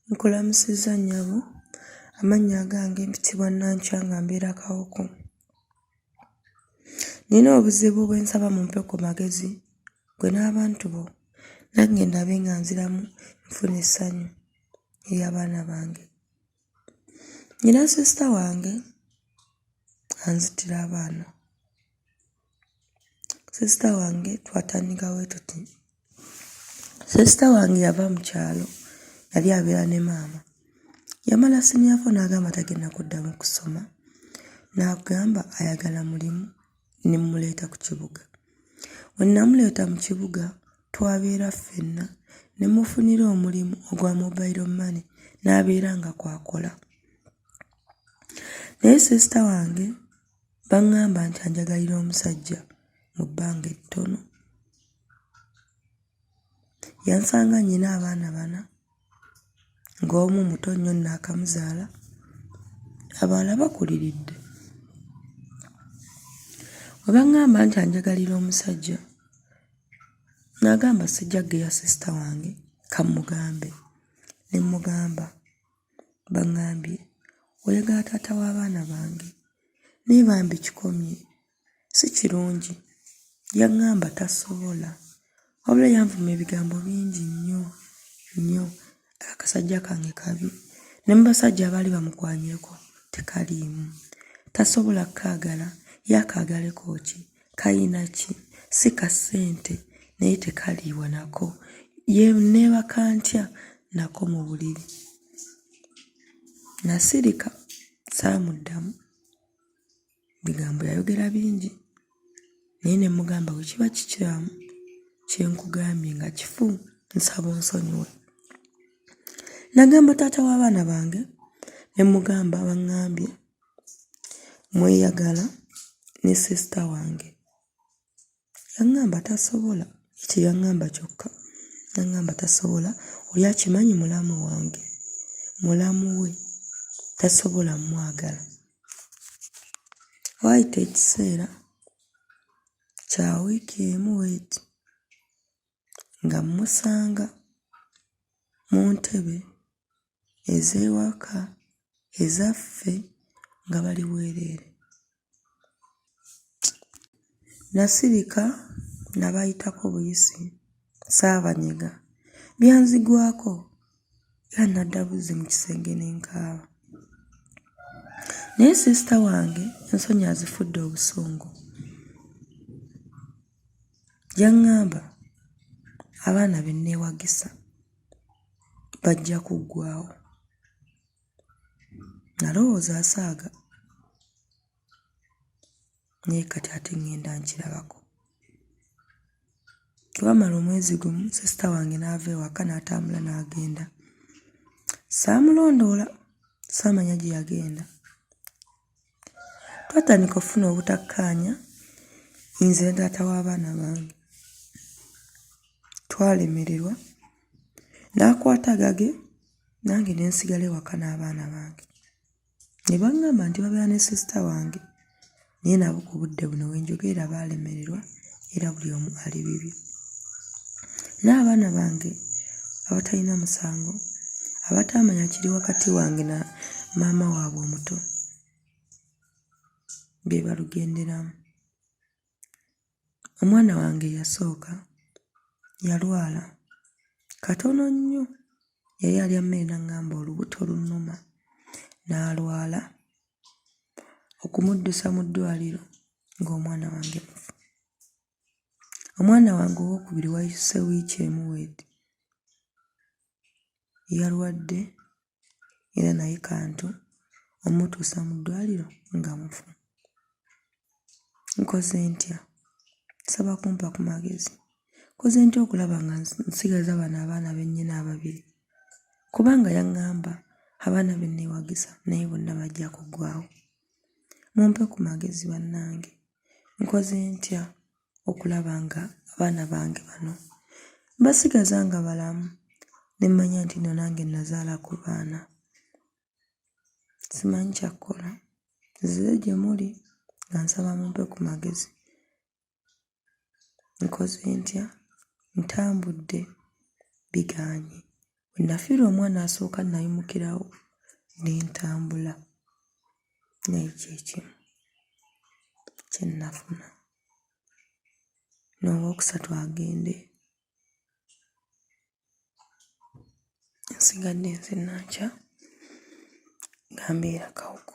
Nkulamusizza nnyabo, amannya agange mpitibwa Nankya nga mbeera Kawoko. Nina obuzibu bwe nsaba mumpe ku magezi gwe n'abantu bo nange ndabe nga nziramu nfuna essanyu ery'abaana bange. Nina sisita wange anzitira abaana. Sisita wange twatandika bwe tuti. Sisita wange yava mu kyalo, yali abeera ne maama. Yamala senior 4 n'agamba tagenda kuddamu kusoma, n'agamba ayagala mulimu ne mmuleeta ku kibuga. Bwe namuleeta mu kibuga twabeera ffenna ne mufunira omulimu ogwa mobile money n'abeera nga kwakola. Naye sisita wange baŋŋamba nti anjagalira omusajja mu bbanga ettono. Yansanga nnyina abaana 4, ng'omu muto nnyo naakamuzaala, abalala bakuliridde. Bwe baŋŋamba nti anjagalira omusajja, n'agamba sijja geya sisita wange kammugambe. Ne mmugamba baŋŋambye oyagala taata w'abaana bange, naye bambi kikomye, si kirungi. Yaŋŋamba tasobola, wabula yanvuma ebigambo bingi nnyo nnyo. Akasajja kange kabi, ne mu basajja abaali bamukwanyeko tekaliimu. Tasobola kkaagala, ye akaagaleko ki, kayina ki, si ka ssente naye tekaliibwa nako, ye neebaka ntya nako mu buliri. Nasirika saamuddamu, bigambo yayogera bingi, naye ne mmugamba bwe kiba kikyamu kye nkugambye nga kifu, nsaba onsonyiwe. Nagamba taata w'abaana bange, ne mmugamba baŋŋambye mweyagala ne sisita wange. Yaŋŋamba tasobola, ekyo yaŋŋamba kyokka. Yaŋŋamba tasobola, oli akimanyi mulamu wange, mulamu we, tasobola mwagala. Waayita ekiseera kya wiiki emu bw'eti nga mmusanga mu ntebe ez'ewaka ezaffe nga bali bwereere. Nasirika nabayitako buyisi, saabanyega, byanzigwako era nadda buzzi mu kisenge ne nkaaba. Naye sisita wange ensonyi azifudde obusungu. Yaŋŋamba abaana be nneewagisa bajja kuggwaawo. Nalowooza asaaga, naye kati ate ŋŋenda nkirabako. Wamala omwezi gumu sisita wange n'ava ewaka n'atambula n'agenda. Saamulondoola, saamanya gye yagenda. Twatandika okufuna obutakkaanya nze ne taata w'abaana bange. Twalemererwa, n'akwata gage nange ne nsigala ewaka n'abaana bange. Ne baŋŋamba nti babeera ne sisita wange, naye nabo ku budde buno bwe njogerera baalemererwa era buli omu ali bibye. N'abaana bange abatalina musango, abataamanya kiri wakati wange na maama waabwe omuto, be balugenderamu. Omwana wange eyasooka yalwala katono nnyo, yali alya mmere n'aŋŋamba olubuto lunnuma, n'alwala okumuddusa mu ddwaliro ng'omwana wange mufu. Omwana wange owookubiri wayise wiiki emu bw'eti, yalwadde era naye kantu omutuusa mu ddwaliro nga mufu. Nkoze ntya? Nsaba kumpa ku magezi. Nkoze ntya okulaba nga nsigaza bano abaana be nnyina ababiri? Kubanga yaŋŋamba abaana be nneewagisa naye bonna bajja kuggwaawo. Mumpe ku magezi bannange. Nkoze ntya okulaba nga abaana bange bano mbasigaza nga balamu ne mmanya nti nno nange nazaala ku baana. Simanyi kyakkola, nzire gye muli nga nsaba mumpe ku magezi. Nkoze ntya? Ntambudde, bigaanye. Bwe nafiirwa omwana asooka nayimukirawo ne ntambula. Naye kyekimu kye nnafuna. N'owookusatu agende. Nsigadde nze Nankya nga mbeera Kawuka.